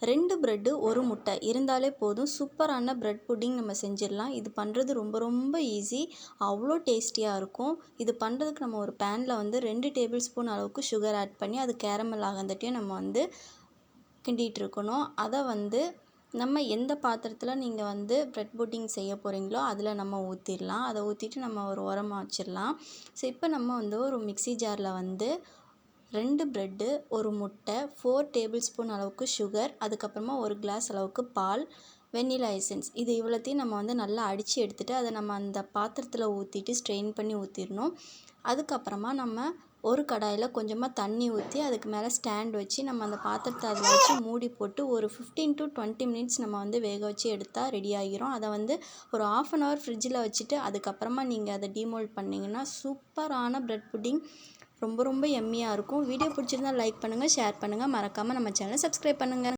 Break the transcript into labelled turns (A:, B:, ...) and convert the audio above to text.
A: 2 bread 1 முட்டை இருந்தாலே போதும். சூப்பரான பிரெட் புட்டிங் நம்ம செஞ்சிடலாம். இது பண்ணுறது ரொம்ப ஈஸி. அவ்வளோ டேஸ்டியாக இருக்கும். இது பண்ணுறதுக்கு நம்ம ஒரு பேனில் வந்து 2 டேபிள் ஸ்பூன் அளவுக்கு சுகர் ஆட் பண்ணி அது கேரமல் ஆகந்தட்டையும் நம்ம வந்து கிண்டிகிட்டு இருக்கணும். அதை வந்து நம்ம எந்த பாத்திரத்தில் நீங்கள் வந்து பிரெட் புட்டிங் செய்ய போகிறீங்களோ அதில் நம்ம ஊற்றிடலாம். அதை ஊற்றிட்டு நம்ம ஒரு ஓரமாக வச்சிடலாம். ஸோ இப்போ நம்ம வந்து ஒரு மிக்ஸி ஜாரில் வந்து 2 பிரெட்டு 1 முட்டை 4 டேபிள் ஸ்பூன் அளவுக்கு சுகர், அதுக்கப்புறமா 1 கிளாஸ் அளவுக்கு பால், வெண்ணிலா எசன்ஸ் இது இவ்வளோத்தையும் நம்ம வந்து நல்லா அடித்து எடுத்துகிட்டு அதை நம்ம அந்த பாத்திரத்தில் ஊற்றிட்டு ஸ்ட்ரெயின் பண்ணி ஊற்றிடணும். அதுக்கப்புறமா நம்ம ஒரு கடாயில் கொஞ்சமாக தண்ணி ஊற்றி அதுக்கு மேலே ஸ்டாண்ட் வச்சு நம்ம அந்த பாத்திரத்தை அதில் வச்சு மூடி போட்டு ஒரு 15 to 20 மினிட்ஸ் நம்ம வந்து வேக வச்சு எடுத்தால் ரெடி ஆகிரும். அதை வந்து ஒரு 1/2 அன் ஹவர் ஃப்ரிட்ஜில் வச்சுட்டு அதுக்கப்புறமா நீங்கள் அதை டீமோல்ட் பண்ணிங்கன்னா சூப்பரான பிரெட் புட்டிங் ரொம்ப எம்மியாக இருக்கும். வீடியோ பிடிச்சிருந்தால் லைக் பண்ணுங்கள், ஷேர் பண்ணுங்கள், மறக்காமல் நம்ம சேனலை சப்ஸ்கிரைப் பண்ணுங்கள்.